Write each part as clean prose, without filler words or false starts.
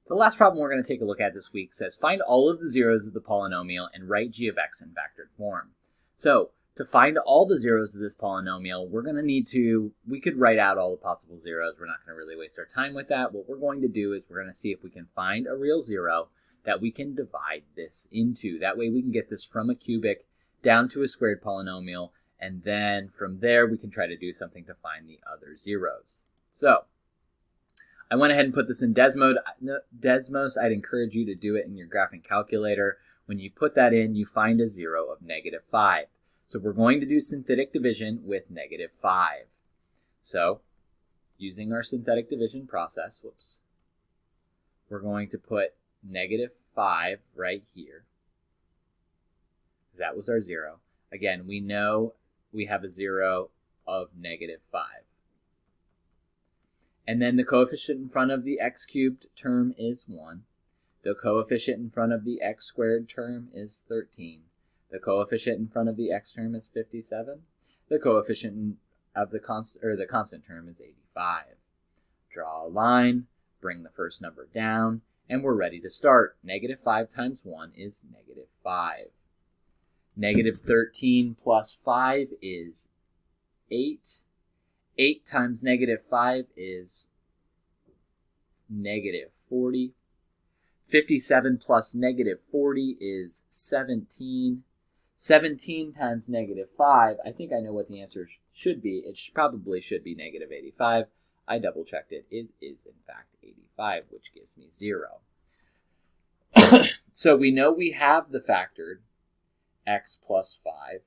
The last problem we're going to take a look at this week says find all of the zeros of the polynomial and write g of x in factored form. So to find all the zeros of this polynomial, we're going to need to, we could write out all the possible zeros. We're not going to really waste our time with that. What we're going to do is we're going to see if we can find a real zero that we can divide this into. That way we can get this from a cubic down to a squared polynomial, and then from there we can try to do something to find the other zeros. So I went ahead and put this in Desmos. I'd encourage you to do it in your graphing calculator. When you put that in, you find a zero of -5. So we're going to do synthetic division with -5. So using our synthetic division process, we're going to put -5 right here. That was our zero. Again, we know we have a zero of -5. And then the coefficient in front of the x cubed term is 1. The coefficient in front of the x squared term is 13. The coefficient in front of the x term is 57. The coefficient of the constant term is 85. Draw a line, bring the first number down, and we're ready to start. -5 times 1 is -5. -13 plus 5 is 8. 8 times -5 is -40. 57 plus -40 is 17. 17 times -5, I think I know what the answer should be. It probably should be -85. I double checked it. It is in fact 85, which gives me 0. So we know we have the factored x plus 5.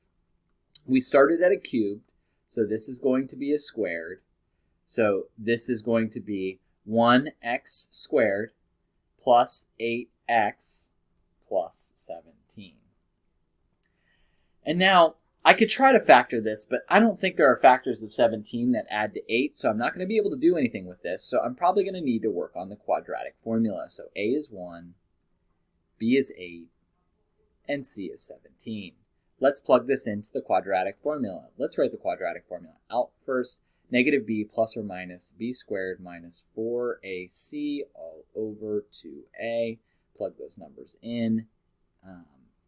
We started at a cubed. So this is going to be a squared. So this is going to be 1x squared plus 8x plus 17. And now I could try to factor this, but I don't think there are factors of 17 that add to 8, so I'm not going to be able to do anything with this. So I'm probably going to need to work on the quadratic formula. So a is 1, b is 8, and c is 17. Let's plug this into the quadratic formula. Let's write the quadratic formula out first. -b plus or minus b squared minus 4ac all over 2a. Plug those numbers in.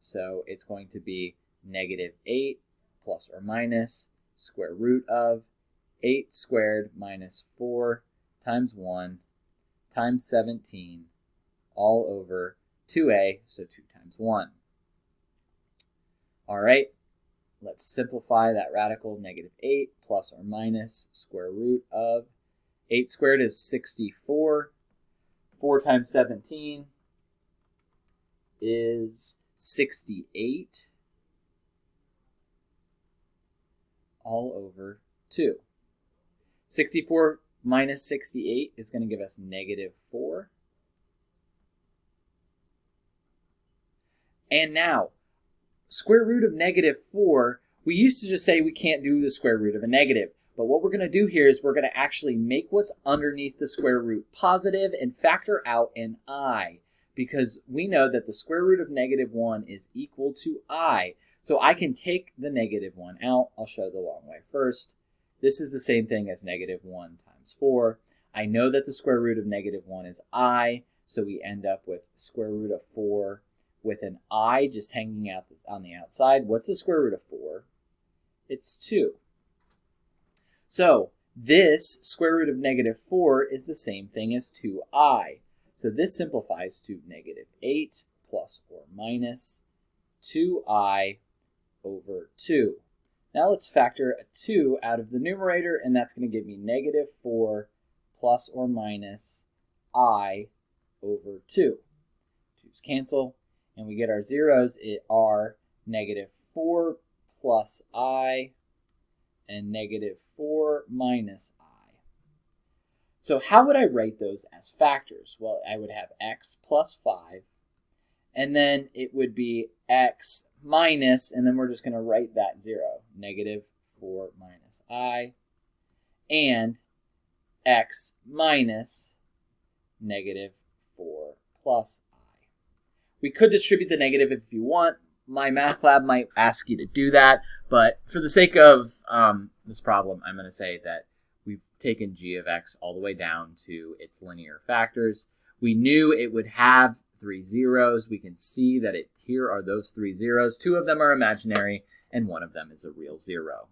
So it's going to be -8 plus or minus square root of 8 squared minus 4 times 1 times 17 all over 2a, so 2 times 1. All right, let's simplify that radical. -8 plus or minus square root of 8 squared is 64. 4 times 17 is 68 all over 2. 64 minus 68 is going to give us -4. And now, square root of -4, we used to just say we can't do the square root of a negative. But what we're going to do here is we're going to actually make what's underneath the square root positive and factor out an I, because we know that the square root of -1 is equal to I. So I can take the -1 out. I'll show the long way first. This is the same thing as -1 times 4. I know that the square root of -1 is I, so we end up with square root of 4 with an I just hanging out on the outside. What's the square root of 4? It's 2. So this square root of -4 is the same thing as 2i. So this simplifies to -8 plus or minus 2i over 2. Now let's factor a 2 out of the numerator, and that's going to give me -4 plus or minus I over 2. 2's cancel, and we get our zeros. It are -4 plus I and -4 minus I. So how would I write those as factors? Well, I would have x plus 5, and then it would be x minus, and then we're just going to write that 0, -4 minus I, and x minus -4 plus I. We could distribute the negative if you want. My math lab might ask you to do that, but for the sake of this problem, I'm going to say that we've taken g of x all the way down to its linear factors. We knew it would have 3 zeros. We can see that here are those 3 zeros. 2 of them are imaginary, and 1 of them is a real 0.